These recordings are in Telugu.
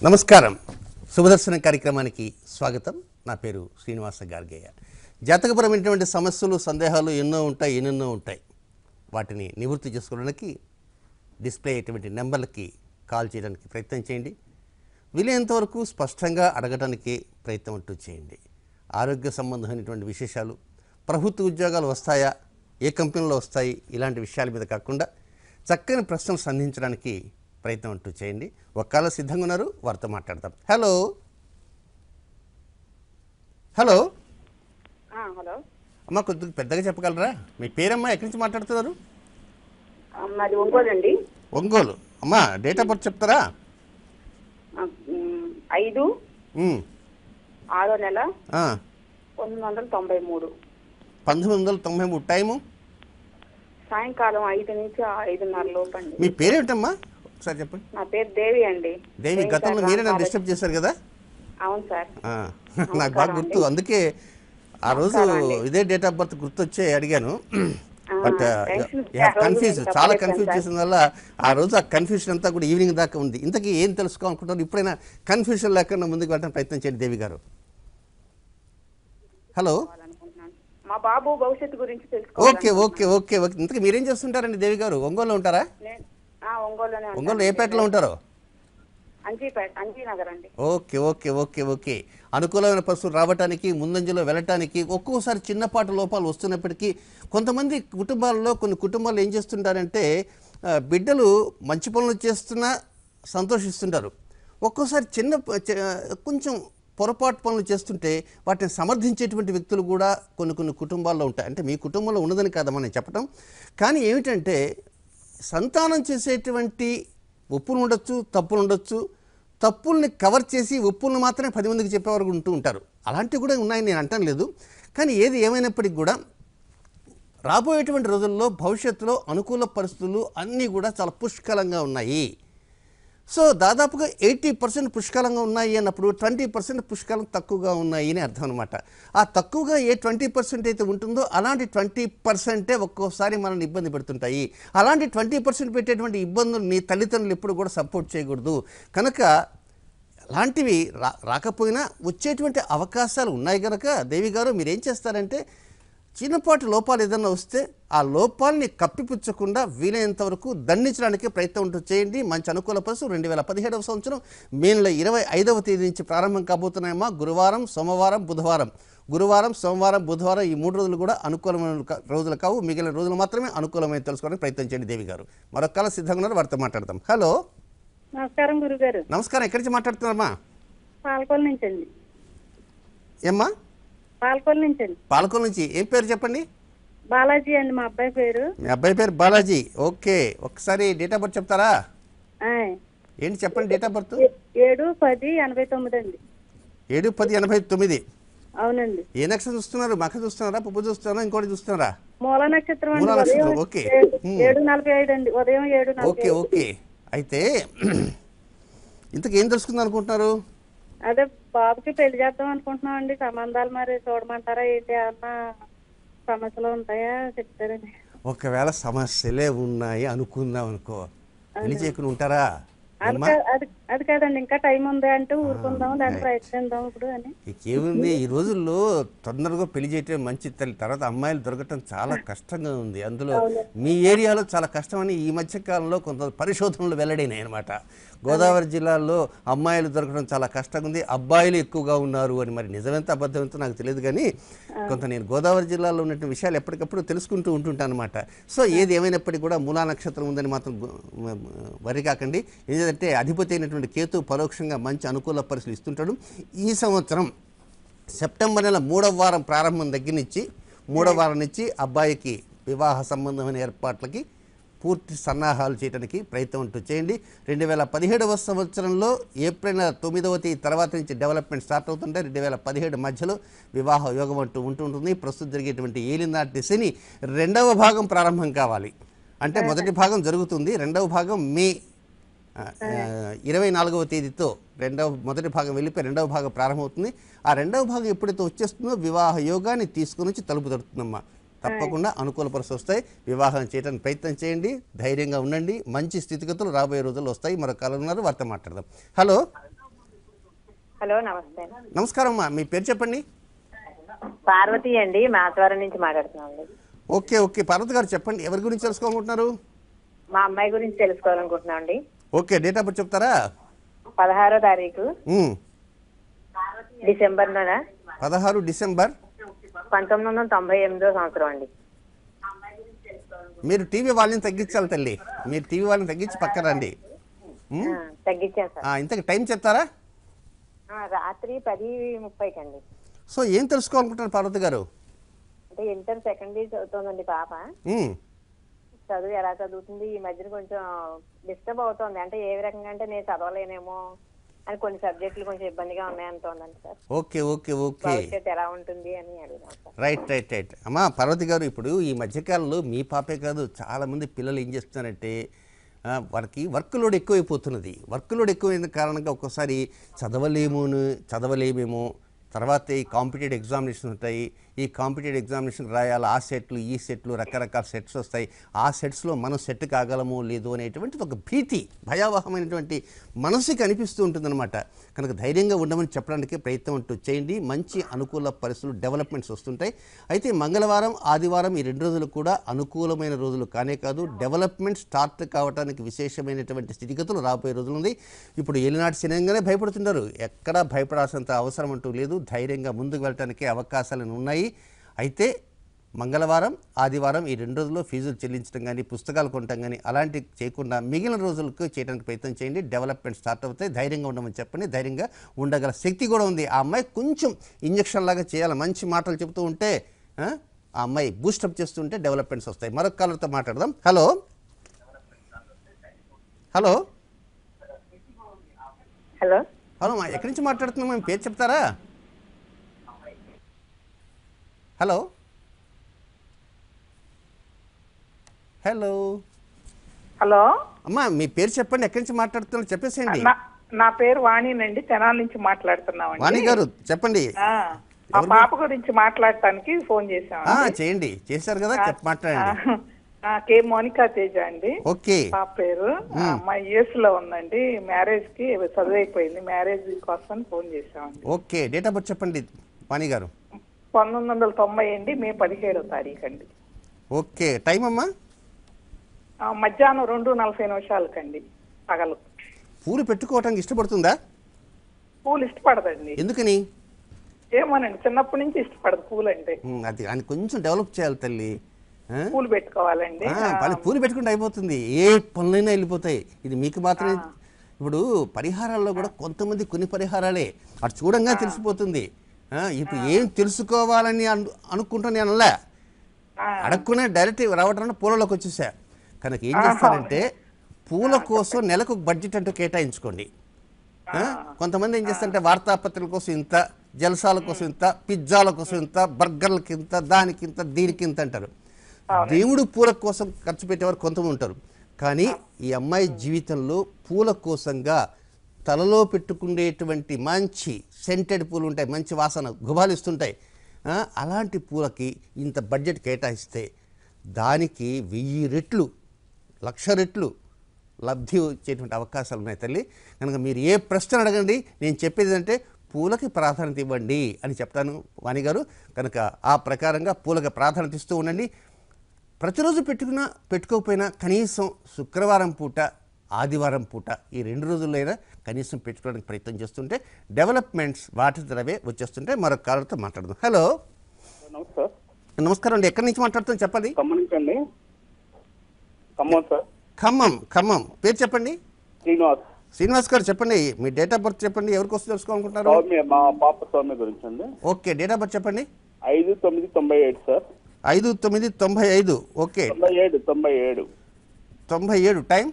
నమస్కారం. శుభదర్శనం కార్యక్రమానికి స్వాగతం. నా పేరు శ్రీనివాస గార్గేయ. జాతకపరమైనటువంటి సమస్యలు, సందేహాలు ఎన్నెన్నో ఉంటాయి. వాటిని నివృత్తి చేసుకోవడానికి డిస్ప్లే అయ్యేటువంటి నెంబర్లకి కాల్ చేయడానికి ప్రయత్నం చేయండి. వీలైనంతవరకు స్పష్టంగా అడగడానికి ప్రయత్నం అంటూ చేయండి. ఆరోగ్య సంబంధమైనటువంటి విశేషాలు, ప్రభుత్వ ఉద్యోగాలు వస్తాయా, ఏ కంపెనీలో వస్తాయి, ఇలాంటి విషయాల మీద కాకుండా చక్కని ప్రశ్నలు సంధించడానికి ప్రయత్నం అంటూ చేయండి. ఒక్కళ్ళు సిద్ధంగా ఉన్నారు, వారితో మాట్లాడతాం. హలో హలో హలో అమ్మ, కొద్దిగా పెద్దగా చెప్పగలరా? మీ పేరమ్మా, ఎక్కడి నుంచి మాట్లాడుతున్నారు? మాది ఒంగోలు అండి. ఒంగోలు. అమ్మా, డేట్ ఆఫ్ బర్త్ చెప్తారా? 5/6/1993. 1993. టైము సాయంకాలం 5 నుంచి 5:30 లోపు అండి. మీ పేరేమిటమ్మా ఒకసారి చెప్పండి. నా పేరు దేవి అండి. దేవి, గతంలో మీరే నన్ను డిస్టర్బ్ చేశారు కదా? అవును సార్. నాకు బాగా గుర్తు, అందుకే ఆ రోజు ఇదే డేట్ ఆఫ్ బర్త్ గుర్తొచ్చే అడిగాను. బట్ కన్ఫ్యూజ్, చాలా కన్ఫ్యూజ్ చేసిన వల్ల ఆ రోజు ఆ కన్ఫ్యూషన్ అంతా కూడా ఈవినింగ్ దాకా ఉంది. ఇంతకీ ఏం తెలుసుకోవాలనుకుంటారు? ఇప్పుడైనా కన్ఫ్యూషన్ లేకుండా ముందుకు వెళ్ళడానికి ప్రయత్నం చేయండి దేవి గారు. హలో. మా బాబు భవిష్యత్తు గురించి ఓకే ఓకే ఓకే ఓకే ఇంతకీ మీరేం చేస్తుంటారండి దేవి గారు? ఒంగోలులో ఉంటారా? ఒంగోలు ఏ పేటలో ఉంటారో? అంజీనగర్ అండి. ఓకే ఓకే ఓకే ఓకే అనుకూలమైన పరిస్థితులు రావడానికి, ముందంజలో వెళ్ళటానికి ఒక్కోసారి చిన్నపాటి లోపాలు వస్తున్నప్పటికీ కొంతమంది కుటుంబాల్లో, కొన్ని కుటుంబాలు ఏం చేస్తుంటారంటే బిడ్డలు మంచి పనులు చేస్తున్నా సంతోషిస్తుంటారు. ఒక్కోసారి కొంచెం పొరపాటు పనులు చేస్తుంటే వాటిని సమర్థించేటువంటి వ్యక్తులు కూడా కొన్ని కుటుంబాల్లో ఉంటాయి. అంటే మీ కుటుంబంలో ఉన్నదని కాదమ్మా నేను చెప్పటం. కానీ ఏమిటంటే సంతానం చేసేటువంటి ఒప్పులు ఉండొచ్చు, తప్పులు ఉండొచ్చు. తప్పుల్ని కవర్ చేసి ఒప్పులను మాత్రమే 10 మందికి చెప్పేవారు ఉంటూ ఉంటారు. అలాంటివి కూడా ఉన్నాయని నేను అంటాను లేదు. కానీ ఏది ఏమైనప్పటికీ కూడా రాబోయేటువంటి రోజుల్లో భవిష్యత్తులో అనుకూల పరిస్థితులు అన్నీ కూడా చాలా పుష్కలంగా ఉన్నాయి. సో దాదాపుగా 80% పుష్కలంగా ఉన్నాయి అన్నప్పుడు 20% పుష్కలం తక్కువగా ఉన్నాయి అని అర్థం అనమాట. ఆ తక్కువగా ఏ 20% అయితే ఉంటుందో అలాంటి 20% ఒక్కోసారి మనల్ని ఇబ్బంది పెడుతుంటాయి. అలాంటి 20% పెట్టేటువంటి ఇబ్బందుల్ని తల్లిదండ్రులు ఎప్పుడు కూడా సపోర్ట్ చేయకూడదు. కనుక అలాంటివి రాకపోయినా వచ్చేటువంటి అవకాశాలు ఉన్నాయి కనుక దేవి గారు మీరేం చేస్తారంటే చిన్నపాటి లోపాలు ఏదైనా వస్తే ఆ లోపాలని కప్పిపుచ్చకుండా వీలైనంత వరకు దండించడానికి ప్రయత్నం ఉంటూ చేయండి. మంచి అనుకూల పరిస్థితులు 2017వ సంవత్సరం మే నెల 25వ తేదీ నుంచి ప్రారంభం కాబోతున్నాయమ్మా. గురువారం, సోమవారం, బుధవారం. గురువారం, సోమవారం, బుధవారం ఈ 3 రోజులు కూడా అనుకూలమైన రోజులు కావు. మిగిలిన రోజులు మాత్రమే అనుకూలమైన తెలుసుకోవడానికి ప్రయత్నం చేయండి దేవి గారు. మరొక కాలం సిద్ధంగా ఉన్నారు, వారితో మాట్లాడతాం. హలో. నమస్కారం గురుగారు. నమస్కారం. ఎక్కడి నుంచి మాట్లాడుతున్నారమ్మా? పాలకొల్లు నుంచి అండి. ఏమ్మా? పాలకొల్లు నుంచి అండి. పాలకొల్లు నుంచి. ఏం పేరు చెప్పండి? బాలాజీ అండి మా అబ్బాయి పేరు. మీ అబ్బాయి పేరు బాలాజీ. ఓకే, ఒకసారి డేట్ ఆఫ్ బర్త్ చెప్తారా? ఏంటి చెప్పండి డేట్ ఆఫ్ బర్త్? 7/10/89 అండి. 7/10/89. అవునండి. ఏ నక్షత్రం చూస్తున్నారు? మఖ చూస్తున్నారా, పువ్వు చూస్తున్నారా, ఇంకోటి చూస్తున్నారా? మూల నక్షత్రం. మూల నక్షత్రం. ఓకే. 7:45 అండి, ఉదయం 7:45. ఓకే ఓకే అయితే ఇంతకేం తెలుసుకుందాం అనుకుంటున్నారు? అదే బాబుకి పెళ్లి చేద్దాం అనుకుంటున్నాం అండి. సంబంధాలు మరి చూడమంటారా ఏంటి? ఏమన్నా సమస్యలు ఉంటాయా చెప్తారండి? ఒకవేళ సమస్యలే ఉన్నాయి అనుకుందాం అనుకో, పెళ్లి చేయకుండా ఉంటారా? అది కాదండి, ఇంకా టైం ఉంది అంటే ఊరుకుందాం, దాన్ని ప్రయత్నిద్దాం ఇప్పుడు అని. ఏముంది, ఈ రోజుల్లో తొందరగా పెళ్లి చేయటం మంచి తల్లి. తర్వాత అమ్మాయిలు దొరకటం చాలా కష్టంగా ఉంది. అందులో మీ ఏరియాలో చాలా కష్టమని ఈ మధ్యకాలంలో కొంత పరిశోధనలు వెల్లడైనాయి అనమాట. గోదావరి జిల్లాలో అమ్మాయిలు దొరకడం చాలా కష్టంగా ఉంది, అబ్బాయిలు ఎక్కువగా ఉన్నారు అని. మరి నిజమెంత అబద్ధమెంతో నాకు తెలియదు, కానీ కొంత నేను గోదావరి జిల్లాలో ఉన్నటువంటి విషయాలు ఎప్పటికప్పుడు తెలుసుకుంటూ ఉంటుంటాను అనమాట. సో ఏది ఏమైనప్పటికీ కూడా మూలా నక్షత్రం ఉందని మాత్రం వరి కాకండి. ఎందుకంటే అధిపతి అయినటువంటి కేతు పరోక్షంగా మంచి అనుకూల పరిస్థితులు ఇస్తుంటాడు. ఈ సంవత్సరం సెప్టెంబర్ నెల 3వ వారం ప్రారంభం దగ్గర నుంచి 3వ వారం నుంచి అబ్బాయికి వివాహ సంబంధమైన ఏర్పాట్లకి పూర్తి సన్నాహాలు చేయడానికి ప్రయత్నం అంటూ చేయండి. 2017వ సంవత్సరంలో ఏప్రిల్ 9వ తేదీ తర్వాత నుంచి డెవలప్మెంట్ స్టార్ట్ అవుతుంటే 2017 మధ్యలో వివాహ యోగం అంటూ ఉంటుంటుంది. ప్రస్తుతం జరిగేటువంటి ఏలినాటి శని 2వ భాగం ప్రారంభం కావాలి. అంటే మొదటి భాగం జరుగుతుంది, 2వ భాగం మే 24వ తేదీతో మొదటి భాగం వెళ్ళిపోయి 2వ భాగం ప్రారంభమవుతుంది. ఆ 2వ భాగం ఎప్పుడైతే వచ్చేస్తుందో వివాహ యోగాన్ని తీసుకుని వచ్చి తలుపు తడుతుందమ్మా. తప్పకుండా అనుకూల పరిస్థితులు వస్తాయి. వివాహం చేయడానికి ప్రయత్నం చేయండి, ధైర్యంగా ఉండండి. మంచి స్థితిగతులు రాబోయే రోజుల్లో వస్తాయి. మరొక కాలం ఉన్నారు, వారితో మాట్లాడదాం. హలో. హలో నమస్తే. నమస్కారం అమ్మా, మీ పేరు చెప్పండి. పార్వతి అండి, మాతవరం నుంచి మాట్లాడుతున్నామండి. ఓకే ఓకే పార్వతి గారు చెప్పండి, ఎవరి గురించి తెలుసుకోవాలనుకుంటున్నారు? మా అమ్మాయి గురించి తెలుసుకోవాలనుకుంటున్నాం అండి. ఓకే, డేట్ ఆఫ్ బర్త్ చెప్తారా? 16వ తారీఖు డిసెంబర్ నెల 16 డిసెంబర్ 1998 సంవత్సరం అండి. మీరు టీవీ వాళ్ళని తగ్గించాలి తల్లి, మీరు టీవీ వాళ్ళని తగ్గించి పక్కన రండి. తగ్గించాను సార్. ఇంతకు టైం చెప్తారా? రాత్రి 10:30 అండి. సో ఏం తెలుసుకోవాలనుకుంటున్నారు పార్వతి గారు? అంటే ఇంటర్ సెకండ్ ఇయర్ చదువుతుందండి పాప. చదువు ఎలా చదువుతుంది? ఈ మధ్యన కొంచెం డిస్టర్బ్ అవుతుంది. అంటే ఏ రకంగా అంటే నేను చదవలేనేమో అని కొన్ని సబ్జెక్టులు కొంచెం ఇబ్బందిగా ఉన్నాయంటోందండి సార్. ఓకే ఓకే ఓకే భవిష్యత్తు ఎలా ఉంటుంది అని అడిగాం సార్. రైట్ రైట్ రైట్ అమ్మా పార్వతి గారు, ఇప్పుడు ఈ మధ్యకాలంలో మీ పాపే కాదు చాలామంది పిల్లలు ఏం చేస్తున్నారంటే వారికి వర్క్ లోడ్ ఎక్కువైపోతున్నది. వర్క్ లోడ్ ఎక్కువైన కారణంగా ఒక్కోసారి చదవలేమేమో, తర్వాత ఈ కాంపిటేటివ్ ఎగ్జామినేషన్స్ ఉంటాయి, ఈ కాంపిటేటివ్ ఎగ్జామినేషన్ రాయాలి, ఆ సెట్లు ఈ సెట్లు రకరకాల సెట్స్ వస్తాయి, ఆ సెట్స్లో మనం సెట్ కాగలమో లేదో అనేటువంటిది ఒక భీతి, భయావహమైనటువంటి మనసుకి అనిపిస్తూ ఉంటుందన్నమాట. కనుక ధైర్యంగా ఉండమని చెప్పడానికి ప్రయత్నం అంటూ చేయండి. మంచి అనుకూల పరిస్థితులు డెవలప్మెంట్స్ వస్తుంటాయి. అయితే మంగళవారం ఆదివారం ఈ 2 రోజులు కూడా అనుకూలమైన రోజులు కానే కాదు, డెవలప్మెంట్ స్టార్ట్ కావడానికి విశేషమైనటువంటి స్థితిగతులు రాబోయే రోజులు ఉంది. ఇప్పుడు ఏలినాటి శనిగానే భయపడుతున్నారు, ఎక్కడా భయపడాల్సినంత అవసరం అంటూ లేదు. ధైర్యంగా ముందుకు వెళ్ళటానికి అవకాశాలు ఉన్నాయి. అయితే మంగళవారం ఆదివారం ఈ 2 రోజుల్లో ఫీజులు చెల్లించడం కానీ పుస్తకాలు కొనటం కానీ అలాంటివి చేయకుండా మిగిలిన రోజులకు చేయడానికి ప్రయత్నం చేయండి. డెవలప్మెంట్ స్టార్ట్ అవుతాయి. ధైర్యంగా ఉండమని చెప్పండి. ధైర్యంగా ఉండగల శక్తి కూడా ఉంది. ఆ అమ్మాయి కొంచెం ఇంజక్షన్ లాగా చేయాలి, మంచి మాటలు చెబుతూ ఉంటే ఆ అమ్మాయి బూస్టప్ చేస్తుంటే డెవలప్మెంట్స్ వస్తాయి. మరొక కాలర్తో మాట్లాడదాం. హలో హలో హలో హలో మా ఎక్కడి నుంచి మాట్లాడుతున్నాం? మేము పేరు చెప్తారా? హలో హలో హలో అమ్మా, మీ పేరు చెప్పండి, ఎక్కడి నుంచి మాట్లాడుతున్నారు చెప్పేసేయండి. నా పేరు వాణినండి, తెనాలి నుంచి మాట్లాడుతున్నామండి. వాణి గారు చెప్పండి. ఆ పాప గురించి మాట్లాడటానికి ఫోన్ చేశాము. చేయండి, చేశారు కదా, మాట్లాడండి. కే మోనికా తేజ అండి. ఓకే, పాప పేరు. అమ్మాయి యుఎస్ లో ఉందండి, మ్యారేజ్ కి చదువు అయిపోయింది, మ్యారేజ్ కోసం ఫోన్ చేశామండి. ఓకే, డేట్ ఆఫ్ బర్త్ చెప్పండి వాణి గారు. 1990 అండి, మే 17వ తారీఖు అండి. ఓకే, టైం అమ్మా? మధ్యాహ్నం 2:40 పగలు. పూలు పెట్టుకోవటానికి ఇష్టపడుతుందా? పూలు ఇష్టపడదండి. ఎందుకని? ఏమోనండి, చిన్నప్పటి నుంచి ఇష్టపడదు పూలు అంటే. అది అని కొంచెం డెవలప్ చేయాలి తల్లి. పూలు పెట్టుకోవాలండి. పూలు పెట్టుకుంటే అయిపోతుంది, ఏ పనులైనా వెళ్ళిపోతాయి. ఇది మీకు మాత్రమే. ఇప్పుడు పరిహారాల్లో కూడా కొంతమంది కొన్ని పరిహారాలే అటు చూడంగా తెలిసిపోతుంది. ఇప్పుడు ఏం తెలుసుకోవాలని అనుకుంటాను అనలా, అడగకునే డైరెక్ట్ రావడం పూలలోకి వచ్చేసా. కనుక ఏం చేస్తారంటే పూల కోసం నెలకు బడ్జెట్ అంటూ కేటాయించుకోండి. కొంతమంది ఏం చేస్తారంటే వార్తాపత్రికల కోసం ఇంత, జలసాల కోసం ఇంత, పిజ్జాల కోసం ఇంత, బర్గర్లకి ఇంత, దానికింత దీనికింత అంటారు. దేవుడు పూల కోసం ఖర్చు పెట్టేవారు కొంతమంది ఉంటారు. కానీ ఈ అమ్మాయి జీవితంలో పూల కోసంగా తలలో పెట్టుకునేటువంటి మంచి సెంటెడ్ పూలు ఉంటాయి, మంచి వాసన గుబాలిస్తుంటాయి. అలాంటి పూలకి ఇంత బడ్జెట్ కేటాయిస్తే దానికి 1000 రెట్లు 1,00,000 రెట్లు లబ్ధి వచ్చేటువంటి అవకాశాలు ఉన్నాయి తల్లి. కనుక మీరు ఏ ప్రశ్న అడగండి, నేను చెప్పేది అంటే పూలకి ప్రాధాన్యత ఇవ్వండి అని చెప్తాను వాణి గారు. కనుక ఆ ప్రకారంగా పూలకి ప్రాధాన్యత ఇస్తూ ఉండండి. ప్రతిరోజు పెట్టుకోకపోయినా కనీసం శుక్రవారం పూట ఆదివారం పూట ఈ 2 రోజుల్లో అయినా కనీసం పెట్టుకోవడానికి ప్రయత్నం చేస్తుంటే డెవలప్మెంట్స్ వాటి ధరవే వచ్చేస్తుంటే మరొక కాలర్తో మాట్లాడదాం. హలో నమస్కారం అండి, ఎక్కడి నుంచి మాట్లాడుతాం చెప్పండి. ఖమ్మం పేరు చెప్పండి. శ్రీనివాస్ గారు చెప్పండి, మీ డేట్ ఆఫ్ బర్త్ చెప్పండి, ఎవరికి వస్తుంది తెలుసుకోవాలనుకుంటున్నారు? మా పాప సౌమ్య గురించి అండి. ఓకే, డేట్ ఆఫ్ బర్త్ చెప్పండి. 5/9/97 sir. 5/9/95. Okay, 97. Time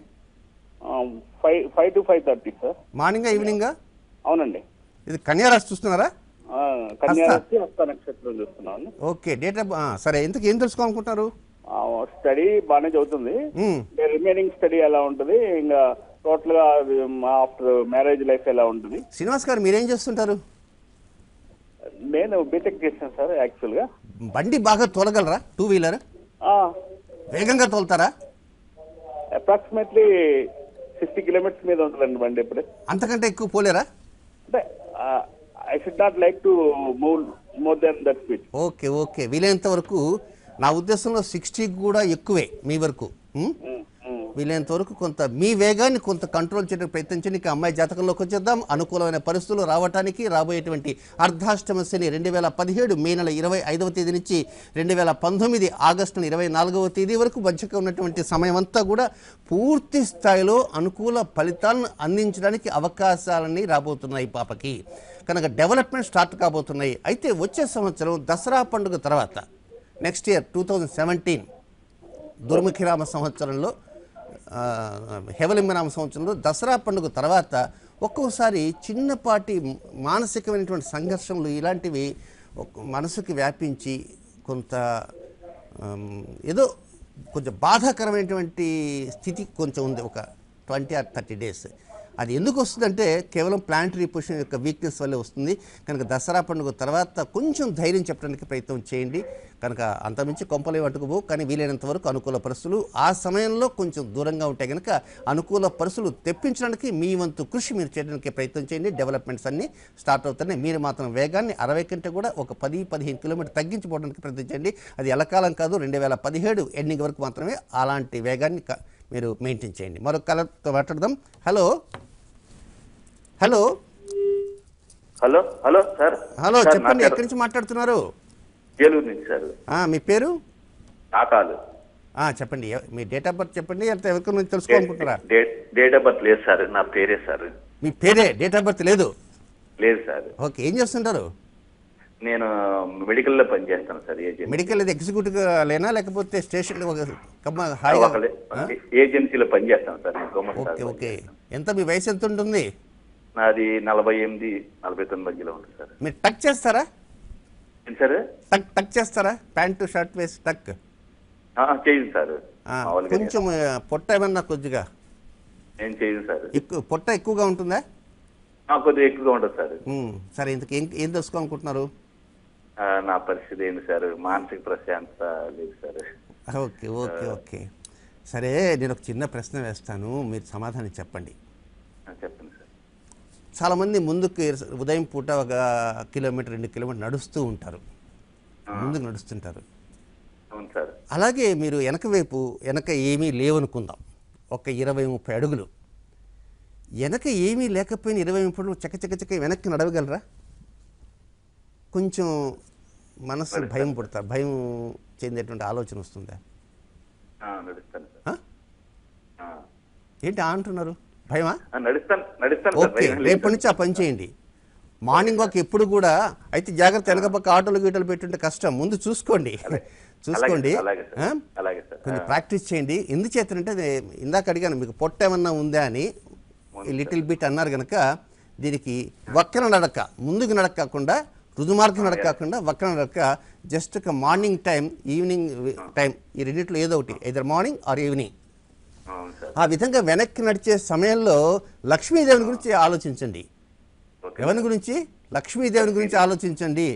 5 to 5:30 sir. మార్నింగా ఈవినింగా? అవునండి. ఇది కన్యా రాశి చూస్తున్నారా? కన్యా రాశి హస్త నక్షత్రం చూస్తున్నాను. ఓకే, డేట్ ఆఫ్ సరే, ఇంతకు ఏం తెలుసుకోవాలనుకుంటున్నారు? స్టడీ బాగానే చదువుతుంది, రిమైనింగ్ స్టడీ ఎలా ఉంటుంది, ఇంకా టోటల్ గా ఆఫ్టర్ మ్యారేజ్ లైఫ్ ఎలా ఉంటుంది? శ్రీనివాస్ గారు మీరేం చేస్తుంటారు? నేను బీటెక్ చేశాను సార్. యాక్చువల్ గా బండి బాగా తోలగలరా? 2 వీలర్ వేగంగా తోలుతారా? అప్రాక్సిమేట్లీ 60 కిలోమీటర్స్ మీద ఉంటుందండి బండి. ఎప్పుడు అంతకంటే ఎక్కువ పోలేరా? అంటే I should not like to move more than that speed. Okay okay, వీలైనంత వరకు నా ఉద్దేశంలో 60 కూడా ఎక్కువే మీ వరకు. వీలైనంత వరకు కొంత మీ వేగాన్ని కొంత కంట్రోల్ చేయడానికి ప్రయత్నించండి. ఇక అమ్మాయి జాతకంలోకి వచ్చేద్దాం. అనుకూలమైన పరిస్థితులు రావడానికి రాబోయేటువంటి అర్ధాష్టమ శని 2017 మే నెల 25వ తేదీ నుంచి 2019 ఆగస్టు 24వ తేదీ వరకు మధ్యగా ఉన్నటువంటి సమయం అంతా కూడా పూర్తి స్థాయిలో అనుకూల ఫలితాలను అందించడానికి అవకాశాలన్నీ రాబోతున్నాయి పాపకి. కనుక డెవలప్మెంట్ స్టార్ట్ కాబోతున్నాయి. అయితే వచ్చే సంవత్సరం దసరా పండుగ తర్వాత నెక్స్ట్ ఇయర్ 2017 దుర్ముఖిరామ సంవత్సరంలో హేవలింబనామ సంవత్సరంలో దసరా పండుగ తర్వాత ఒక్కోసారి చిన్నపాటి మానసికమైనటువంటి సంఘర్షణలు ఇలాంటివి మనసుకి వ్యాపించి కొంత ఏదో కొంచెం బాధాకరమైనటువంటి స్థితి కొంచెం ఉంది, ఒక 20 or 30 days. అది ఎందుకు వస్తుందంటే కేవలం ప్లానటరీ పొజిషన్ యొక్క వీక్నెస్ వల్లే వస్తుంది. కనుక దసరా పండుగ తర్వాత కొంచెం ధైర్యం చెప్పడానికి ప్రయత్నం చేయండి. కనుక అంతమించి కొంపలే పట్టుకుపో, కానీ వీలైనంత వరకు అనుకూల పరిస్థితులు ఆ సమయంలో కొంచెం దూరంగా ఉంటే కనుక అనుకూల పరిస్థితులు తెప్పించడానికి మీ వంతు కృషి మీరు చేయడానికి ప్రయత్నం చేయండి. డెవలప్మెంట్స్ అన్నీ స్టార్ట్ అవుతున్నాయి. మీరు మాత్రం వేగాన్ని 60 కంటే కూడా ఒక 10-15 కిలోమీటర్ తగ్గించుకోవడానికి ప్రయత్నం చేయండి. అది ఎలకాలం కాదు, 2017 ఎండింగ్ వరకు మాత్రమే అలాంటి వేగాన్ని మీరు మెయింటైన్ చేయండి. మరొక కలర్తో మాట్లాడదాం. Hello hello hello hello sir. Hello చెప్పండి, ఎక్కడి నుంచి మాట్లాడుతున్నారు? ఏలూరు నుంచి సార్. మీ పేరు? ఆకాలు. చెప్పండి, మీ డేట్ ఆఫ్ బర్త్ చెప్పండి. అంత ఎవరికి నుంచి తెలుసుకోవాలనుకుంటారా? డేట్ ఆఫ్ బర్త్ లేదు సార్, నా పేరే సార్. మీ పేరే, డేట్ ఆఫ్ బర్త్ లేదు? లేదు సార్. ఓకే, ఏం చేస్తుంటారు? నేను మెడికల్లో పనిచేస్తాను సార్. మెడికల్ అది ఎగ్జిక్యూటివ్ లేనా లేకపోతే స్టేషన్ ఏజెన్సీలో పనిచేస్తాను సార్. ఓకే ఓకే, ఎంత మీ వయసు ఎంత ఉంటుంది? నాది 48-49 మధ్యలో ఉంటుంది సార్. మీరు టక్ చేస్తారా? సార్ టక్ చేస్తారా? ప్యాంటు షర్ట్ వేసి టక్ చేయదు సార్. కొంచెం పొట్ట ఏమన్నా కొద్దిగా నేను చేయదు సార్. పొట్ట ఎక్కువగా ఉంటుందా? కొద్దిగా ఎక్కువగా ఉంటుంది సార్. సరే, ఇంతకు ఏం తెలుసుకోవాలనుకుంటున్నారు? నా పరిస్థితి ఏంటి సార్, మానసిక ప్రశాంతత లేదు సార్. ఓకే ఓకే ఓకే, సరే నేను ఒక చిన్న ప్రశ్న వేస్తాను, మీరు సమాధానం చెప్పండి. చెప్పండి సార్. చాలామంది ముందుకు ఉదయం పూట 1 కిలోమీటర్ 2 కిలోమీటర్ నడుస్తూ ఉంటారు, ముందుకు నడుస్తుంటారు. అవును సార్. అలాగే మీరు వెనక ఏమీ లేవనుకుందాం, ఒక 20-30 అడుగులు వెనక ఏమీ లేకపోయినా 20-30 అడుగులు చక్క వెనక్కి నడవగలరా? కొంచెం మనసు భయం చెందేటువంటి ఆలోచన వస్తుందా? ఏంటి అంటున్నారు? భయమా? ఓకే, రేపటి నుంచి ఆ పని చేయండి. మార్నింగ్ వాక్ ఎప్పుడు కూడా అయితే జాగ్రత్త, వెనక పక్క ఆటోలు గీటలు పెట్టుంటే కష్టం, ముందు చూసుకోండి. కొంచెం ప్రాక్టీస్ చేయండి. ఎందుచేతనంటే ఇందాక అడిగాను మీకు పొట్ట ఏమన్నా ఉందా అని, లిటిల్ బిట్ అన్నారు కనుక దీనికి వక్ర నడక, ముందుకు నడక కాకుండా రుజుమార్గం నడక కాకుండా వక్ర నడక, జస్ట్ ఒక మార్నింగ్ టైం ఈవినింగ్ టైం, ఈ రెండింటిలో ఏదో ఒకటి, ఐదర్ మార్నింగ్ ఆర్ ఈవినింగ్. ఆ విధంగా వెనక్కి నడిచే సమయంలో లక్ష్మీదేవిని గురించి ఆలోచించండి. ఎవరి గురించి? లక్ష్మీదేవిని గురించి ఆలోచించండి.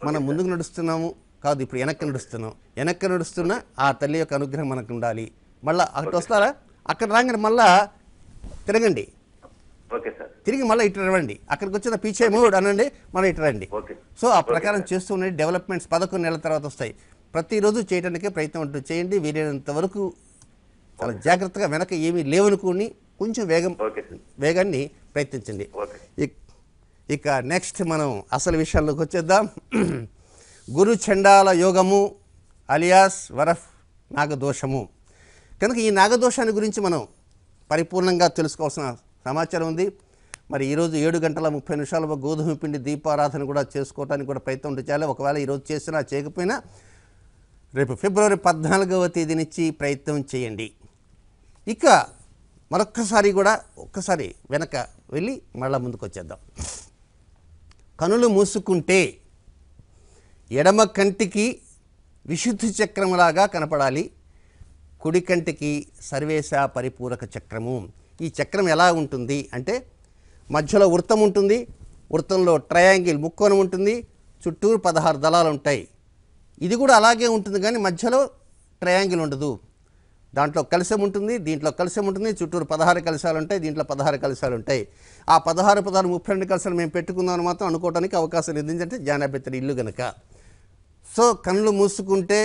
మనం ముందుకు నడుస్తున్నాము కాదు, ఇప్పుడు వెనక్కి నడుస్తున్నా ఆ తల్లి యొక్క అనుగ్రహం మనకు ఉండాలి. మళ్ళీ అక్కడ వస్తారా? అక్కడ రాగానే మళ్ళా తిరగండి, తిరిగి మళ్ళీ ఇటు రండి, అక్కడికి వచ్చిన పీచే మూడ్ అనండి, మళ్ళీ ఇటు రండి. సో ఆ ప్రకారం చేస్తూ ఉండండి. డెవలప్మెంట్స్ 11 నెలల తర్వాత వస్తాయి. ప్రతిరోజు చేయడానికే ప్రయత్నం చేయండి. వీలైనంత వరకు చాలా జాగ్రత్తగా వెనక ఏమీ లేవనుకుని కొంచెం వేగాన్ని ప్రయత్నించండి. ఇక నెక్స్ట్ మనం అసలు విషయాల్లోకి వచ్చేద్దాం. గురు చండాల యోగము అలియాస్ వరఫ్ నాగదోషము. కనుక ఈ నాగదోషాన్ని గురించి మనం పరిపూర్ణంగా తెలుసుకోవాల్సిన సమాచారం ఉంది. మరి ఈరోజు 7:30 గోధుమ పిండి దీపారాధన కూడా చేసుకోవడానికి కూడా ప్రయత్నం చేయాలి. ఒకవేళ ఈరోజు చేసినా చేయకపోయినా రేపు ఫిబ్రవరి 14వ తేదీ నుంచి ప్రయత్నం చేయండి. ఇక ఒక్కసారి వెనక వెళ్ళి మళ్ళీ ముందుకు వచ్చేద్దాం. కనులు మూసుకుంటే ఎడమ కంటికి విశుద్ధి చక్రములాగా కనపడాలి, కుడి కంటికి సర్వేశ పరిపూరక చక్రము. ఈ చక్రం ఎలా ఉంటుంది అంటే మధ్యలో వృత్తం ఉంటుంది, వృత్తంలో ట్రయాంగిల్ ముక్కోణం ఉంటుంది, చుట్టూరు 16 దళాలు ఉంటాయి. ఇది కూడా అలాగే ఉంటుంది కానీ మధ్యలో ట్రయాంగిల్ ఉండదు. దాంట్లో కలశం ఉంటుంది, దీంట్లో కలశం ఉంటుంది, చుట్టూరు 16 కలశాలు ఉంటాయి, దీంట్లో 16 కలశాలు ఉంటాయి. ఆ 16, 32 కలశాలు మేము పెట్టుకుందామని మాత్రం అనుకోవడానికి అవకాశం లేదు, ఎందుకంటే జానాబెత్తడి ఇల్లు కనుక. సో కళ్ళు మూసుకుంటే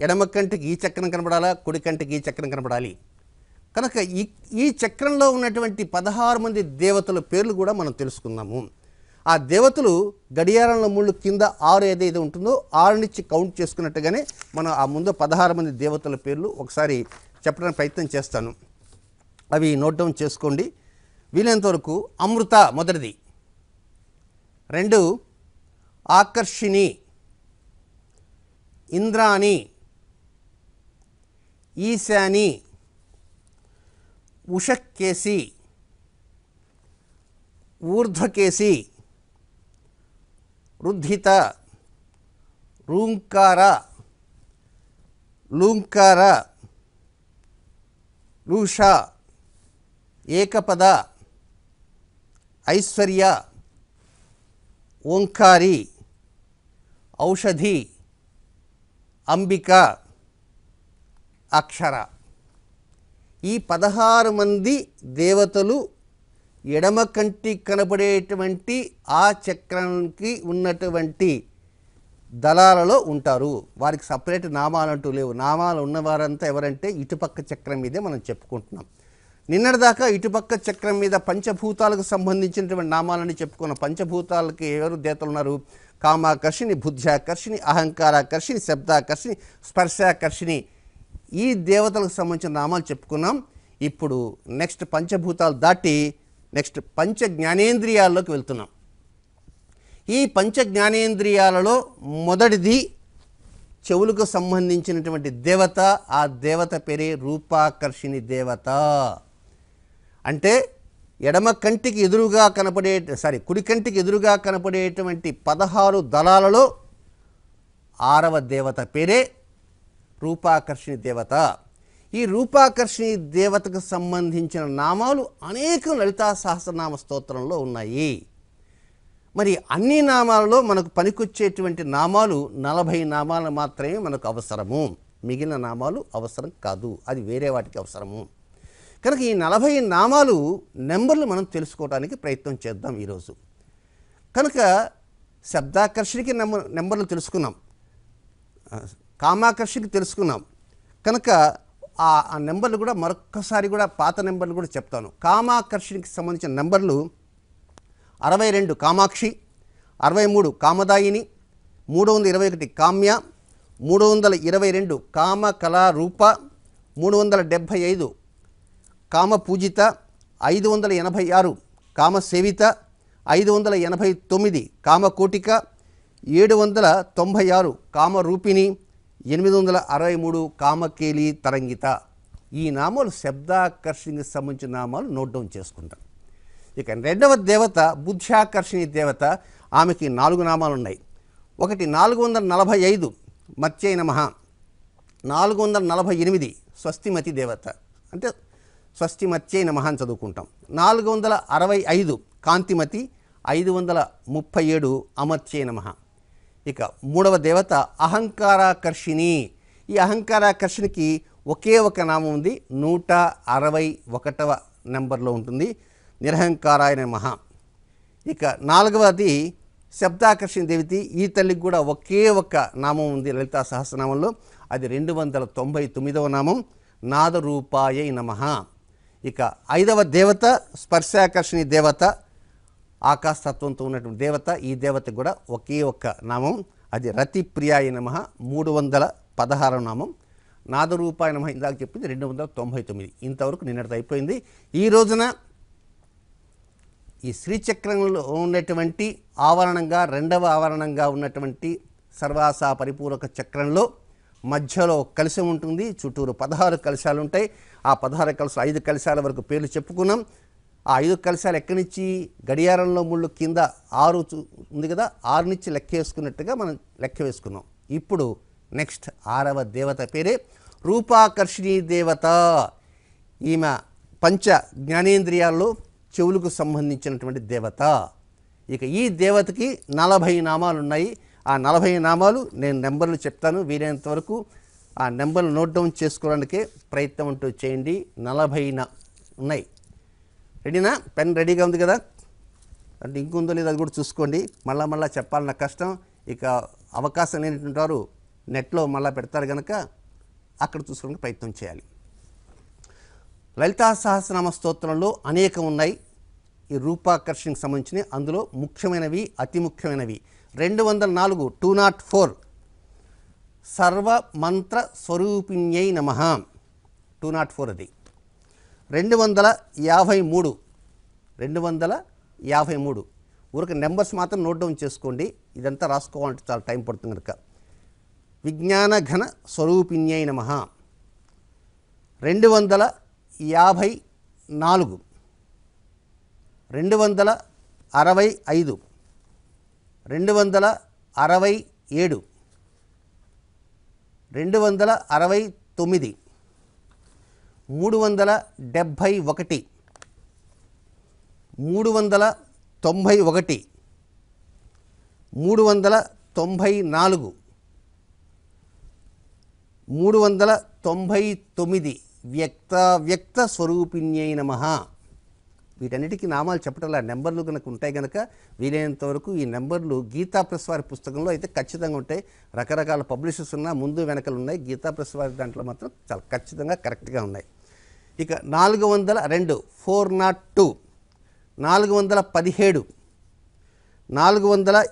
ఎడమ కంటికి ఈ చక్రం కనపడాలా, కుడి కంటికి ఈ చక్రం కనపడాలి. కనుక ఈ చక్రంలో ఉన్నటువంటి 16 మంది దేవతల పేర్లు కూడా మనం తెలుసుకుందాము. ఆ దేవతలు గడియారంలో ముళ్ళు కింద 6 ఏదైతే ఉంటుందో 6 నుంచి కౌంట్ చేసుకున్నట్టుగానే మనం ఆ ముందు 16 మంది దేవతల పేర్లు ఒకసారి చెప్పడానికి ప్రయత్నం చేస్తాను. అవి నోట్ డౌన్ చేసుకోండి వీలైనంత వరకు. అమృత మొదటిది, 2 ఆకర్షిణి, ఇంద్రాణి, ఈశాని, ఉషకేసి, ఊర్ధ్వకేసి, రుద్ధిత, రూంకార, లూంకార, లూష, ఏకపద, ఐశ్వర్య, ఓంకారి, ఔషధి, అంబిక, అక్షర. ఈ 16 మంది దేవతలు ఎడమ కంటి కనబడేటువంటి ఆ చక్రానికి ఉన్నటువంటి దళాలలో ఉంటారు. వారికి సపరేట్ నామాలు అంటూ లేవు. నామాలు ఉన్నవారంతా ఎవరంటే ఇటుపక్క చక్రం మీదే మనం చెప్పుకుంటున్నాం. నిన్నటిదాకా ఇటుపక్క చక్రం మీద పంచభూతాలకు సంబంధించినటువంటి నామాలని చెప్పుకున్నాం. పంచభూతాలకి ఎవరు దేవతలు ఉన్నారు? కామాకర్షిణి, బుద్ధ్యాకర్షిణి, అహంకారాకర్షిణి, శబ్దాకర్షిణి, స్పర్శాకర్షిణి. ఈ దేవతలకు సంబంధించిన నామాలు చెప్పుకున్నాం. ఇప్పుడు నెక్స్ట్ పంచభూతాలు దాటి నెక్స్ట్ పంచ జ్ఞానేంద్రియాల్లోకి వెళ్తున్నాం. ఈ పంచ జ్ఞానేంద్రియాలలో మొదటిది చెవులకు సంబంధించినటువంటి దేవత. ఆ దేవత పేరే రూపాకర్షిణి దేవత. అంటే ఎడమ కంటికి ఎదురుగా కుడి కంటికి ఎదురుగా కనపడేటువంటి 16 దళాలలో 6వ దేవత పేరే రూపాకర్షిణి దేవత. ఈ రూపాకర్షిణి దేవతకు సంబంధించిన నామాలు అనేక లలితా సహస్రనామ స్తోత్రంలో ఉన్నాయి. మరి అన్ని నామాలలో మనకు పనికొచ్చేటువంటి నామాలు 40 నామాలు మాత్రమే మనకు అవసరము. మిగిలిన నామాలు అవసరం కాదు, అది వేరే వాటికి అవసరము. కనుక ఈ 40 నామాలు నెంబర్లు మనం తెలుసుకోవడానికి ప్రయత్నం చేద్దాం ఈరోజు. కనుక శబ్దాకర్షణకి నెంబర్లు తెలుసుకున్నాం, కామాకర్షణకి తెలుసుకున్నాం. కనుక ఆ నెంబర్లు కూడా మరొక్కసారి కూడా పాత నెంబర్లు కూడా చెప్తాను. కామాకర్షణకి సంబంధించిన నెంబర్లు 62 కామాక్షి, 63 కామదాయిని, 321 కామ్య, 322 కామ కళారూప, 375 కామ పూజిత, 586 కామ సేవిత, 589 కామ కోటిక, 796 కామ రూపిణి, 863 కామకేలి తరంగిత. ఈ నామాలు శబ్దాకర్షణకి సంబంధించిన నామాలు నోట్ డౌన్ చేసుకుంటాం. ఇక రెండవ దేవత బుద్ధ్యాకర్షణి దేవత. ఆమెకి 4 నామాలు ఉన్నాయి. ఒకటి 445 మత్యై నమః, 448 స్వస్తిమతి దేవత, అంటే స్వస్తి మత్యై నమః అని చదువుకుంటాం. 465 కాంతిమతి, 537 అమర్త్యై నమః. ఇక మూడవ దేవత అహంకారాకర్షిణి. ఈ అహంకారాకర్షణకి ఒకే ఒక నామం ఉంది, 161వ నెంబర్లో ఉంటుంది, నిరహంకారాయ నమః. ఇక 4వది శబ్దాకర్షణ దేవతి. ఈ తల్లికి కూడా ఒకే ఒక నామం ఉంది లలితా సహస్రనామంలో, అది 299వ నామం, నాదరూపాయై నమః. ఇక 5వ దేవత స్పర్శాకర్షణి దేవత, ఆకాశతత్వంతో ఉన్నటువంటి దేవత. ఈ దేవతకు కూడా ఒకే ఒక్క నామం, అది రతిప్రియాయ నమః, 316వ నామం. నాదరూపాయ నమః ఇందాక చెప్పింది 299. ఇంతవరకు నిన్నటిది అయిపోయింది. ఈ రోజున ఈ శ్రీచక్రంలో ఉన్నటువంటి ఆవరణంగా, 2వ ఆవరణంగా ఉన్నటువంటి సర్వాసా పరిపూరక చక్రంలో మధ్యలో కలశం ఉంటుంది, చుట్టూరు 16 కలశాలు ఉంటాయి. ఆ 16 కలశాలు 5 కలశాల వరకు పేర్లు చెప్పుకున్నాం. ఆ 5 కలశాలు ఎక్కడి నుంచి? గడియారంలో ముళ్ళు కింద 6 ఉంది కదా, 6 నుంచి లెక్క వేసుకున్నట్టుగా మనం లెక్క వేసుకున్నాం. ఇప్పుడు నెక్స్ట్ 6వ దేవత పేరే రూపాకర్షిణీ దేవత. ఈమె పంచ జ్ఞానేంద్రియాల్లో చెవులకు సంబంధించినటువంటి దేవత. ఇక ఈ దేవతకి 40 నామాలు ఉన్నాయి. ఆ 40 నామాలు నేను నెంబర్లు చెప్తాను, వీలైనంత వరకు ఆ నెంబర్లు నోట్ డౌన్ చేసుకోవడానికి ప్రయత్నం అంటూ చేయండి. 40 ఉన్నాయి. రెడీనా? పెన్ రెడీగా ఉంది కదా? అంటే ఇంకుందో లేదో అది కూడా చూసుకోండి. మళ్ళా చెప్పాలన్న కష్టం. ఇక అవకాశం లేనటువంటి వారు నెట్లో మళ్ళీ పెడతారు కనుక అక్కడ చూసుకోవడానికి ప్రయత్నం చేయాలి. లలితా సహస్రనామ స్తోత్రంలో అనేకం ఉన్నాయి. ఈ రూపాకర్షణకి సంబంధించినవి. అందులో ముఖ్యమైనవి, అతి ముఖ్యమైనవి 204 204 సర్వమంత్ర స్వరూపిణ్యై నమః 204 అది. 253 ఊరికి నెంబర్స్ మాత్రం నోట్ డౌన్ చేసుకోండి. ఇదంతా రాసుకోవాలంటే చాలా టైం పడుతుంది కనుక. విజ్ఞాన ఘన స్వరూపిణ్యై నమః 254 265 267 269 371 391 394 399 వ్యక్త స్వరూపిణ్యై నమః. వీటన్నిటికీ నామాలు చెప్పటంలా నెంబర్లు కనుక ఉంటాయి కనుక వీలైనంత వరకు ఈ నెంబర్లు గీతా ప్రెస్ వారి పుస్తకంలో అయితే ఖచ్చితంగా ఉంటాయి. రకరకాల పబ్లిషర్స్ ఉన్నా ముందు వెనకలు ఉన్నాయి. గీతా ప్రెస్ వారి దాంట్లో మాత్రం చాలా ఖచ్చితంగా కరెక్ట్గా ఉన్నాయి. ఇక 402 402 417 454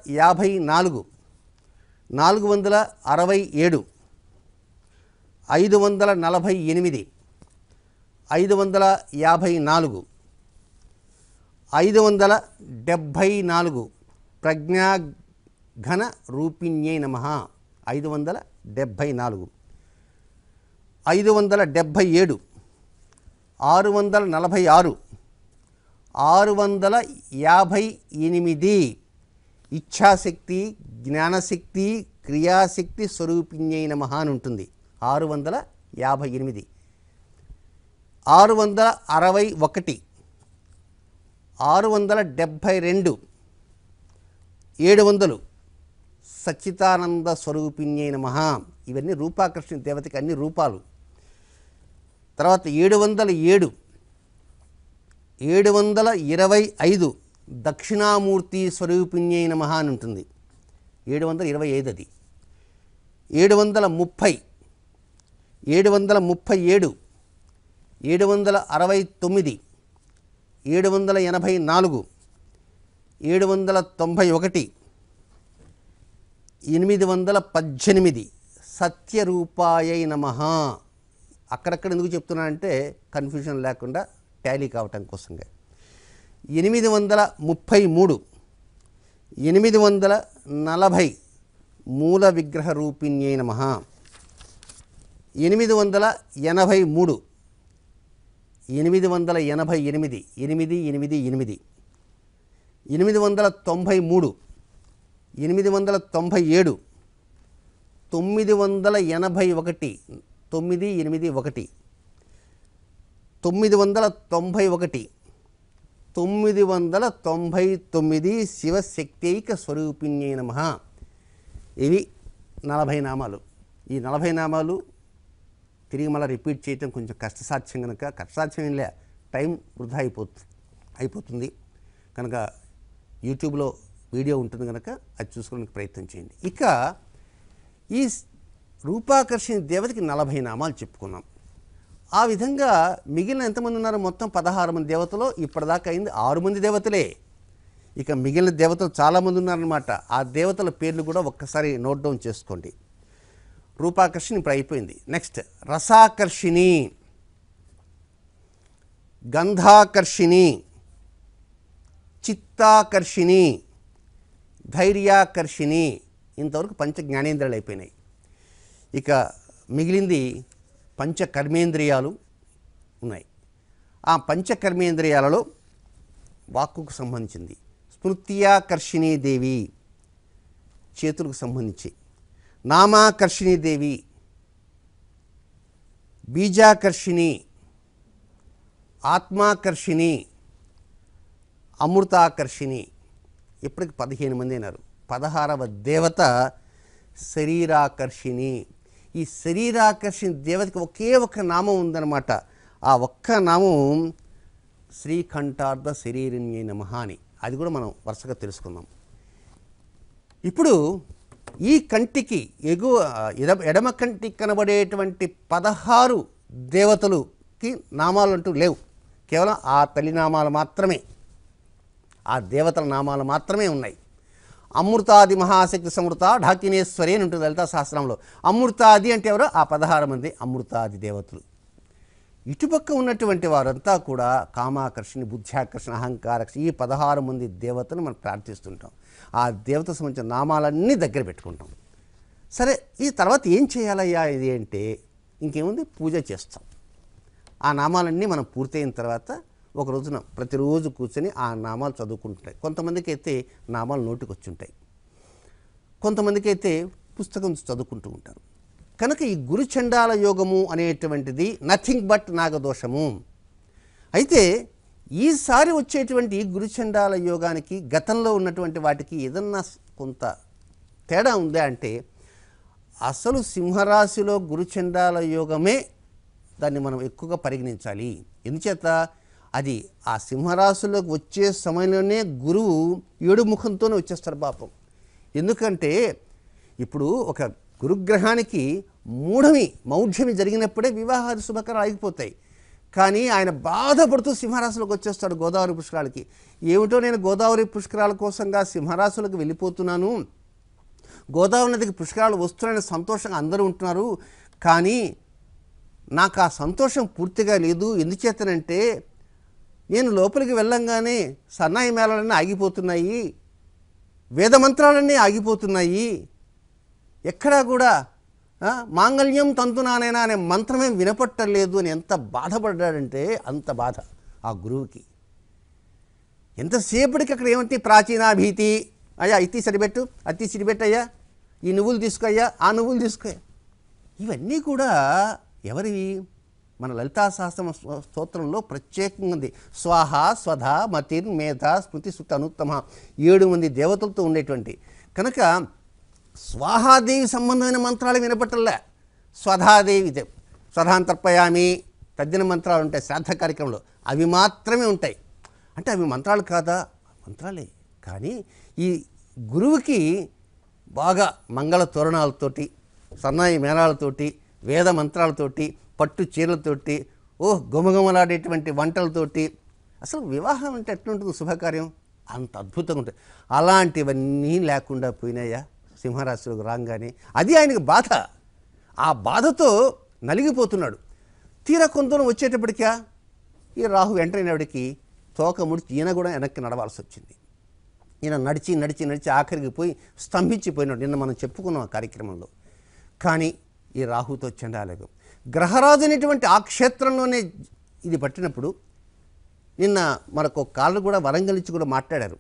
467 548 554 574 ప్రజ్ఞాఘన రూపిణ్యై నమః 574 577 646 658 ఇచ్ఛాశక్తి జ్ఞానశక్తి క్రియాశక్తి స్వరూపిణ్యై నమః అని ఉంటుంది. 658 661 672 700 సచ్చిదానంద స్వరూపిణ్యై నమః. ఇవన్నీ రూపాకర్షణ దేవతకి అన్ని రూపాలు. తర్వాత 707 725 దక్షిణామూర్తి స్వరూపిణ్యై నమః అని ఉంటుంది. 725 అది. 730 737 769 784 791 818 సత్యరూపాయై నమః. అక్కడక్కడ ఎందుకు చెప్తున్నానంటే కన్ఫ్యూజన్ లేకుండా టాలీ కావటం కోసంగా. 833 840 మూల విగ్రహ రూపిణ్యై నమః. 883 888 888 893 897 981 981 991 999 శివశక్తైక స్వరూపిణ్యై నమః. ఇవి 40 నామాలు. ఈ 40 నామాలు తిరిగి మళ్ళీ రిపీట్ చేయటం కొంచెం కష్టసాధ్యం కనుక, కష్టసాధ్యం లే, టైం వృధా అయిపోతుంది కనుక యూట్యూబ్లో వీడియో ఉంటుంది కనుక అది చూసుకోవడానికి ప్రయత్నం చేయండి. ఇక ఈ రూపాకర్షణ దేవతకి 40 నామాలు చెప్పుకున్నాం. ఆ విధంగా మిగిలిన ఎంతమంది ఉన్నారు? మొత్తం 16 మంది దేవతలు. ఇప్పటిదాకా అయింది 6 మంది దేవతలే. ఇక మిగిలిన దేవతలు చాలామంది ఉన్నారన్నమాట. ఆ దేవతల పేర్లు కూడా ఒక్కసారి నోట్ డౌన్ చేసుకోండి. రూపాకర్షణ ఇప్పుడు అయిపోయింది. నెక్స్ట్ రసాకర్షిణి, గంధాకర్షిణి, చిత్తాకర్షిణి, ధైర్యాకర్షిణి. ఇంతవరకు పంచ జ్ఞానేంద్రియాలు అయిపోయినాయి. ఇక మిగిలింది పంచకర్మేంద్రియాలు ఉన్నాయి. ఆ పంచకర్మేంద్రియాలలో వాక్కుకు సంబంధించింది స్మృత్యాకర్షిణీ దేవి, చేతులకు సంబంధించి, నామాకర్షిణీ దేవి, బీజాకర్షిణి, ఆత్మాకర్షిణి, అమృతాకర్షిణి. ఇప్పటికి 15 మంది అయినారు. 16వ దేవత శరీరాకర్షిణి. ఈ శరీరాకర్షణ దేవతకి ఒకే ఒక్క నామం ఉందన్నమాట. ఆ ఒక్క నామం శ్రీకంఠార్థ శరీరిణ్యై నమః అని. అది కూడా మనం వరుసగా తెలుసుకుందాం. ఇప్పుడు ఈ కంటికి ఎడమ కంటికి కనబడేటువంటి 16 దేవతలుకి నామాలు అంటూ లేవు. కేవలం ఆ తల్లి నామాలు మాత్రమే, ఆ దేవతల నామాలు మాత్రమే ఉన్నాయి. అమృతాది మహాశక్తి సమృత ఢాకినేశ్వరి అని ఉంటుంది లలితా సహస్రంలో. అమృతాది అంటే ఎవరో ఆ 16 మంది అమృతాది దేవతలు. ఇటుపక్క ఉన్నటువంటి వారంతా కూడా కామాకర్షణ, బుద్ధ్యాకర్షణ, అహంకారకర్షణ, ఈ 16 మంది దేవతలు మనం ప్రార్థిస్తుంటాం. ఆ దేవత సంబంధించిన నామాలన్నీ దగ్గర పెట్టుకుంటాం. సరే, ఈ తర్వాత ఏం చేయాలయ్యా ఇది అంటే ఇంకేముంది, పూజ చేస్తాం. ఆ నామాలన్నీ మనం పూర్తయిన తర్వాత ఒక రోజున ప్రతిరోజు కూర్చొని ఆ నామాలు చదువుకుంటుంటాయి. కొంతమందికి అయితే నామాలు నోటికి వచ్చి ఉంటాయి, కొంతమందికి అయితే పుస్తకం చదువుకుంటూ ఉంటారు. కనుక ఈ గురుచండాల యోగము అనేటువంటిది నథింగ్ బట్ నాగదోషము. అయితే ఈసారి వచ్చేటువంటి ఈ గురుచండాల యోగానికి గతంలో ఉన్నటువంటి వాటికి ఏదన్నా కొంత తేడా ఉందా అంటే, అసలు సింహరాశిలో గురుచండాల యోగమే దాన్ని మనం ఎక్కువగా పరిగణించాలి. ఎందుచేత అది ఆ సింహరాశిలోకి వచ్చే సమయంలోనే గురువు 7 ముఖంతోనే వచ్చేస్తారు పాపం. ఎందుకంటే ఇప్పుడు ఒక గురుగ్రహానికి మౌఢ్యమి జరిగినప్పుడే వివాహాది శుభకరాలు ఆగిపోతాయి. కానీ ఆయన బాధపడుతూ సింహరాశిలోకి వచ్చేస్తాడు గోదావరి పుష్కరాలకి. ఏమిటో నేను గోదావరి పుష్కరాల కోసంగా సింహరాశులకు వెళ్ళిపోతున్నాను, గోదావరి నదికి పుష్కరాలు వస్తున్నాయని సంతోషంగా అందరూ ఉంటున్నారు, కానీ నాకు ఆ సంతోషం పూర్తిగా లేదు. ఎందుచేతనంటే నేను లోపలికి వెళ్ళంగానే సన్నాయి మేళాలన్నీ ఆగిపోతున్నాయి, వేదమంత్రాలన్నీ ఆగిపోతున్నాయి, ఎక్కడా కూడా మాంగళ్యం తంతునానైనా అనే మంత్రమేం వినపట్టలేదు అని ఎంత బాధపడ్డాడంటే అంత బాధ ఆ గురువుకి. ఎంతసేపటికి అక్కడ ఏమంటే ప్రాచీనాభీతి, అయ్యా ఇతి సరిపెట్టు, అతి సిడిపెట్టయ్యా, ఈ నువ్వులు తీసుకోయ్యా, ఆ నువ్వులు తీసుకోయా, ఇవన్నీ కూడా ఎవరివి? మన లలితా సహస్ర స్తోత్రంలో ప్రత్యేకంగా ఉంది. స్వాహ స్వధ మతిర్ మేధ స్మృతి సుత అనుత్తమ 7 మంది దేవతలతో ఉండేటువంటి. కనుక స్వాహాదేవి సంబంధమైన మంత్రాలు వినపట్టలే, స్వధాదేవి స్వధాంతర్పయామి తద్దిన మంత్రాలు ఉంటాయి శ్రాద్ధ కార్యక్రమంలో, అవి మాత్రమే ఉంటాయి. అంటే అవి మంత్రాలు కాదా? మంత్రాలే. కానీ ఈ గురువుకి బాగా మంగళ తోరణాలతోటి, సన్నాయి మేళాలతోటి, వేద మంత్రాలతోటి, పట్టు చీరలతోటి, గుమగుమలాడేటువంటి వంటలతోటి, అసలు వివాహం అంటే ఎట్లుంటుంది శుభకార్యం, అంత అద్భుతంగా ఉంటుంది. అలాంటివన్నీ లేకుండా పోయినాయా సింహరాశిలోకి రాగానే. అది ఆయనకు బాధ. ఆ బాధతో నలిగిపోతున్నాడు. తీరా కొంత వచ్చేటప్పటికా ఈ రాహు వెంటనేవాడికి తోక ముడిచి ఈయన కూడా వెనక్కి నడవాల్సి వచ్చింది. ఈయన నడిచి నడిచి నడిచి ఆఖరికి పోయి స్తంభించిపోయినాడు. నిన్న మనం చెప్పుకున్నాం ఆ కార్యక్రమంలో. కానీ ఈ రాహుతో చండాలయోగం గ్రహరాజు అనేటువంటి ఆ క్షేత్రంలోనే ఇది పట్టినప్పుడు నిన్న మనకు కాళ్ళు కూడా వరంగల్ ఇచ్చి కూడా మాట్లాడారు.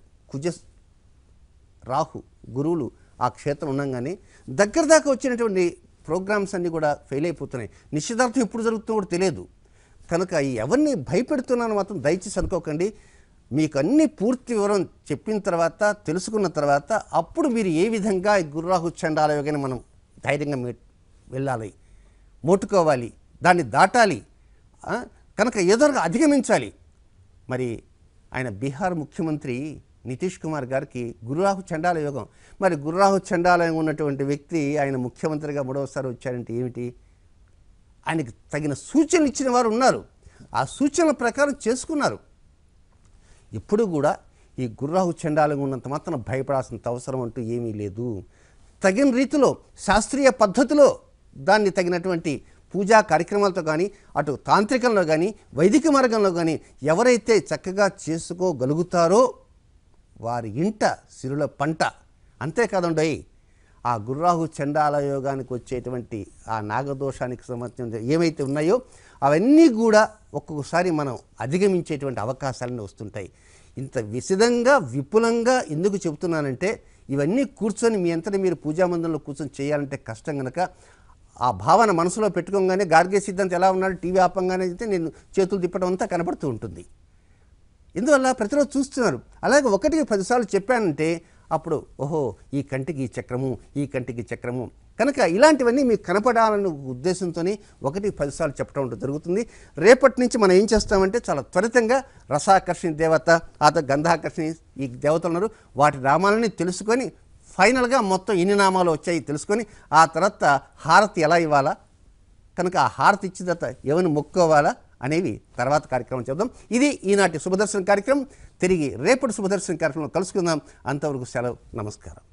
రాహు గురువులు ఆ క్షేత్రం ఉండగానే దగ్గర దాకా వచ్చినటువంటి ప్రోగ్రామ్స్ అన్నీ కూడా ఫెయిల్ అయిపోతున్నాయి. నిశ్చితార్థం ఎప్పుడు జరుగుతుందో కూడా తెలియదు. కనుక ఎవరిని భయపెడుతున్నాను మాత్రం దయచేసి అనుకోకండి. మీకు అన్ని పూర్తి వివరం చెప్పిన తర్వాత, తెలుసుకున్న తర్వాత అప్పుడు మీరు ఏ విధంగా ఈ గురురాహు చండాల యోగాన్ని మనం ధైర్యంగా వెళ్ళాలి, మోటుకోవాలి, దాన్ని దాటాలి, కనుక ఏదో అధిగమించాలి. మరి ఆయన బీహార్ ముఖ్యమంత్రి నితీష్ కుమార్ గారికి గురురాహు చండాల యోగం. మరి గురురాహు చండాలయం ఉన్నటువంటి వ్యక్తి ఆయన ముఖ్యమంత్రిగా 3వసారి వచ్చారంటే ఏమిటి? ఆయనకి తగిన సూచనలు ఇచ్చిన వారు ఉన్నారు, ఆ సూచనల ప్రకారం చేసుకున్నారు. ఇప్పుడు కూడా ఈ గురురాహు చండాలంగా ఉన్నంత మాత్రం భయపడాల్సినంత అవసరం అంటూ ఏమీ లేదు. తగిన రీతిలో శాస్త్రీయ పద్ధతిలో దాన్ని తగినటువంటి పూజా కార్యక్రమాలతో కానీ, అటు తాంత్రికంలో కానీ, వైదిక మార్గంలో కానీ ఎవరైతే చక్కగా చేసుకోగలుగుతారో వారి ఇంట సిరుల పంట. అంతేకాదండి, ఆ గురురాహు చండాల యోగానికి వచ్చేటువంటి ఆ నాగదోషానికి సంబంధించిన ఏమైతే ఉన్నాయో అవన్నీ కూడా ఒక్కొక్కసారి మనం అధిగమించేటువంటి అవకాశాలన్నీ వస్తుంటాయి. ఇంత విశదంగా విపులంగా ఎందుకు చెబుతున్నానంటే, ఇవన్నీ కూర్చొని మీ అంతటి మీరు పూజామందిరంలో కూర్చొని చేయాలంటే కష్టం కనుక ఆ భావన మనసులో పెట్టుకోగానే గార్గే సిద్ధాంతం ఎలా ఉన్నాడు టీవీ ఆపంగానే అయితే నేను చేతులు తిప్పడం అంతా కనబడుతూ ఉంటుంది. ఇందువల్ల ప్రతిరోజు చూస్తున్నారు. అలాగే 1కి 10 సార్లు చెప్పానంటే అప్పుడు ఓహో ఈ కంటికి ఈ చక్రము, ఈ కంటికి చక్రము, కనుక ఇలాంటివన్నీ మీకు కనపడాలన్న ఉద్దేశంతోనే 1-10 సార్లు చెప్పడం జరుగుతుంది. రేపటి నుంచి మనం ఏం చేస్తామంటే చాలా త్వరితంగా రసాకర్షణ దేవత, గంధాకర్షణ ఈ దేవతలు ఉన్నారు, వాటి నామాలని తెలుసుకొని ఫైనల్గా మొత్తం ఎన్ని నామాలు వచ్చాయి తెలుసుకొని ఆ తర్వాత హారతి ఎలా ఇవ్వాలా, కనుక ఆ హారతి ఇచ్చిన తర్వాత ఎవరిని మొక్కోవాలా అనేవి తర్వాత కార్యక్రమం చేద్దాం. ఇది ఈనాటి శుభదర్శన కార్యక్రమం. తిరిగి రేపటి శుభదర్శన కార్యక్రమంలో కలుసుకుందాం. అంతవరకు సెలవు, నమస్కారం.